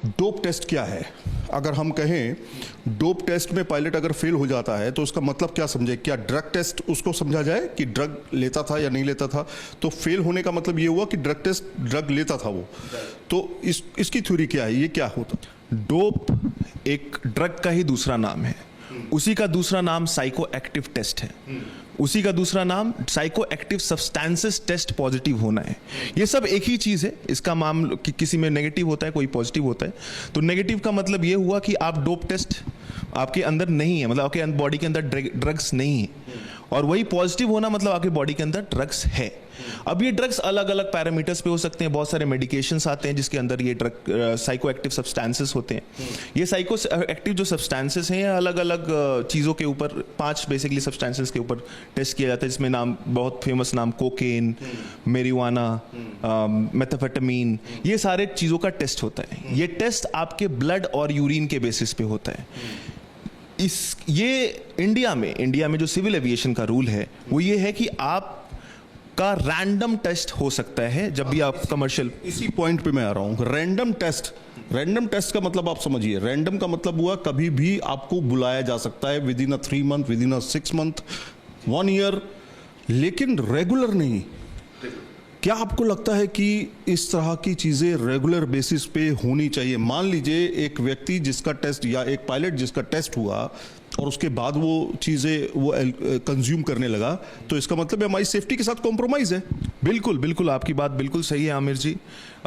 Dope test क्या है? अगर हम कहें डोप टेस्ट में पायलट अगर फेल हो जाता है तो उसका मतलब क्या समझे? क्या ड्रग टेस्ट उसको समझा जाए कि ड्रग लेता था या नहीं लेता था? तो फेल होने का मतलब ये हुआ कि ड्रग टेस्ट ड्रग लेता था वो। तो इसकी थ्योरी क्या है? ये क्या होता? डोप एक ड्रग का ही दूसरा नाम है। उसी का दूसरा नाम साइको एक्टिव टेस्ट है। उसी का दूसरा नाम psycho active substances test positive होना है। ये सब एक ही चीज है। इसका मामला कि किसी में नेगेटिव होता है, कोई पॉजिटिव होता है। तो नेगेटिव का मतलब ये हुआ कि आप डोप टेस्ट आपके अंदर नहीं है, मतलब आपके बॉडी के अंदर ड्रग्स नहीं है। और वही पॉजिटिव होना मतलब आपके बॉडी के अंदर ड्रग्स है। अब ये ड्रग्स अलग अलग पैरामीटर्स पे हो सकते हैं। बहुत सारे मेडिकेशंस आते हैं जिसके अंदर ये ड्रग साइको एक्टिव सब्सटेंसेस होते हैं। ये साइको एक्टिव जो सब्सटेंसेस हैं अलग अलग चीज़ों के ऊपर, 5 बेसिकली सब्सटेंसेस के ऊपर टेस्ट किया जाता है, जिसमें नाम बहुत फेमस नाम कोकेन, मेरिजुआना, मेथाम्फेटामीन, ये सारे चीज़ों का टेस्ट होता है। ये टेस्ट आपके ब्लड और यूरिन के बेसिस पे होता है। ये इंडिया में जो सिविल एविएशन का रूल है वो ये है कि आप का रैंडम टेस्ट हो सकता है जब भी आप कमर्शियल। इसी पॉइंट पे मैं आ रहा हूं। रैंडम टेस्ट का मतलब आप समझिए। रैंडम का मतलब हुआ कभी भी आपको बुलाया जा सकता है, with in 3 month, with in 6 month, 1 year, लेकिन रेगुलर नहीं। क्या आपको लगता है कि इस तरह की चीजें रेगुलर बेसिस पे होनी चाहिए? मान लीजिए एक व्यक्ति जिसका टेस्ट, या एक पायलट जिसका टेस्ट हुआ और उसके बाद वो चीजें वो कंज्यूम करने लगा, तो इसका मतलब हमारी सेफ्टी के साथ कॉम्प्रोमाइज है। बिल्कुल आपकी बात बिल्कुल सही है आमिर जी।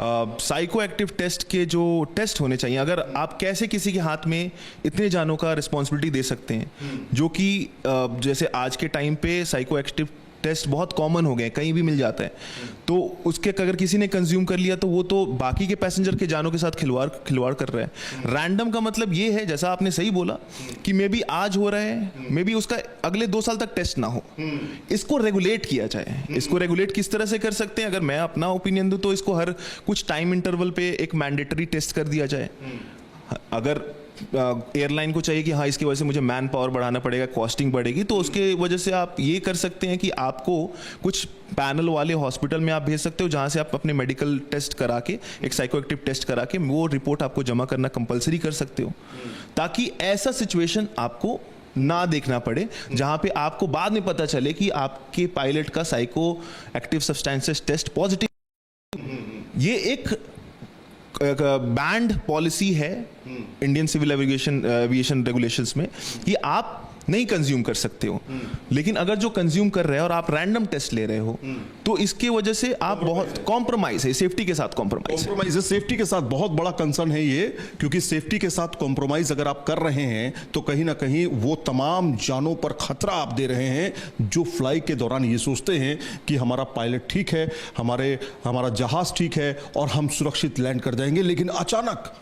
साइको एक्टिव टेस्ट के जो टेस्ट होने चाहिए, अगर आप कैसे किसी के हाथ में इतने जानों का रिस्पॉन्सिबिलिटी दे सकते हैं, जो कि जैसे आज के टाइम पे साइको एक्टिव टेस्ट बहुत कॉमन हो गए, कहीं भी मिल जाता है। तो उसके अगर किसी ने कंज्यूम कर लिया तो वो तो बाकी के पैसेंजर के जानों के साथ खिलवाड़ कर रहा है। रैंडम का मतलब ये है, जैसा आपने सही बोला, कि मे बी आज हो रहा है, मे बी उसका अगले 2 साल तक टेस्ट ना हो। इसको रेगुलेट किया जाए। इसको रेगुलेट किस तरह से कर सकते हैं? अगर मैं अपना ओपिनियन दूं तो इसको हर कुछ टाइम इंटरवल पे एक मैंडेटरी टेस्ट कर दिया जाए। अगर एयरलाइन को चाहिए कि हाँ इसकी वजह से मुझे मैन पावर बढ़ाना पड़ेगा, कॉस्टिंग बढ़ेगी, तो उसके वजह से आप ये कर सकते हैं कि आपको कुछ पैनल वाले हॉस्पिटल में आप भेज सकते हो, जहाँ से आप अपने मेडिकल टेस्ट करा के, एक साइको एक्टिव टेस्ट करा के वो रिपोर्ट आपको जमा करना कंपलसरी कर सकते हो, ताकि ऐसा सिचुएशन आपको ना देखना पड़े जहां पे आपको बाद में पता चले कि आपके पायलट का psycho active substances test positive. ये एक बैंड पॉलिसी है इंडियन सिविल एविएशन रेगुलेशंस में कि आप नहीं कंज्यूम कर सकते हो। लेकिन अगर जो कंज्यूम कर रहे हैं और आप रैंडम टेस्ट ले रहे हो तो इसके वजह से आप बहुत कॉम्प्रोमाइज है, सेफ्टी के साथ कॉम्प्रोमाइज है। सेफ्टी के साथ बहुत बड़ा कंसर्न है ये, क्योंकि सेफ्टी के साथ कॉम्प्रोमाइज अगर आप कर रहे हैं तो कहीं ना कहीं वो तमाम जानों पर खतरा आप दे रहे हैं जो फ्लाई के दौरान ये सोचते हैं कि हमारा पायलट ठीक है, हमारा जहाज ठीक है और हम सुरक्षित लैंड कर जाएंगे। लेकिन अचानक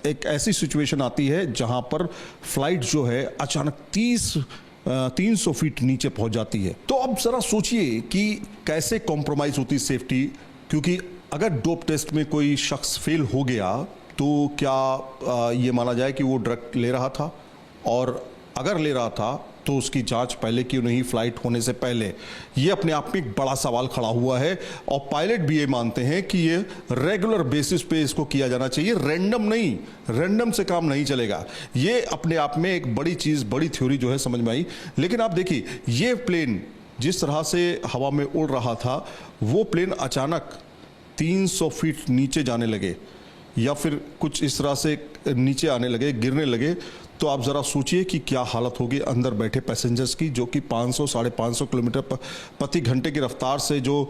एक ऐसी सिचुएशन आती है जहां पर फ्लाइट जो है अचानक 300 फीट नीचे पहुंच जाती है। तो अब जरा सोचिए कि कैसे कॉम्प्रोमाइज होती सेफ्टी, क्योंकि अगर डोप टेस्ट में कोई शख्स फेल हो गया तो क्या ये माना जाए कि वो ड्रग ले रहा था? और अगर ले रहा था तो उसकी जांच पहले क्यों नहीं, फ्लाइट होने से पहले? ये अपने आप में एक बड़ा सवाल खड़ा हुआ है और पायलट भी ये मानते हैं कि ये रेगुलर बेसिस पे इसको किया जाना चाहिए, रैंडम नहीं। रैंडम से काम नहीं चलेगा। ये अपने आप में एक बड़ी चीज़, बड़ी थ्योरी जो है समझ में आई। लेकिन आप देखिए, ये प्लेन जिस तरह से हवा में उड़ रहा था, वो प्लेन अचानक 300 फीट नीचे जाने लगे या फिर कुछ इस तरह से नीचे आने लगे, गिरने लगे, तो आप ज़रा सोचिए कि क्या हालत होगी अंदर बैठे पैसेंजर्स की, जो कि 500-550 किलोमीटर प्रति घंटे की रफ्तार से जो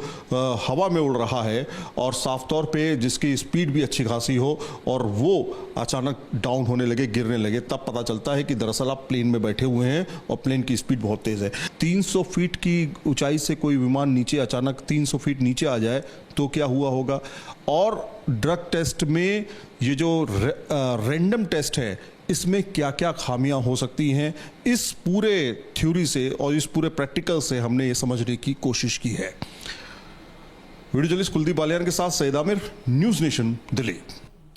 हवा में उड़ रहा है और साफ तौर पे जिसकी स्पीड भी अच्छी खासी हो, और वो अचानक डाउन होने लगे, गिरने लगे। तब पता चलता है कि दरअसल आप प्लेन में बैठे हुए हैं और प्लेन की स्पीड बहुत तेज़ है। 300 फीट की ऊंचाई से कोई विमान नीचे अचानक 300 फीट नीचे आ जाए तो क्या हुआ होगा? और ड्रग टेस्ट में ये जो रैंडम टेस्ट है, इसमें क्या क्या खामियां हो सकती हैं, इस पूरे थ्योरी से और इस पूरे प्रैक्टिकल से हमने ये समझने की कोशिश की है। वीडियो जर्नलिस्ट कुलदीप बालियान के साथ सईद आमिर, न्यूज़ नेशन, दिल्ली।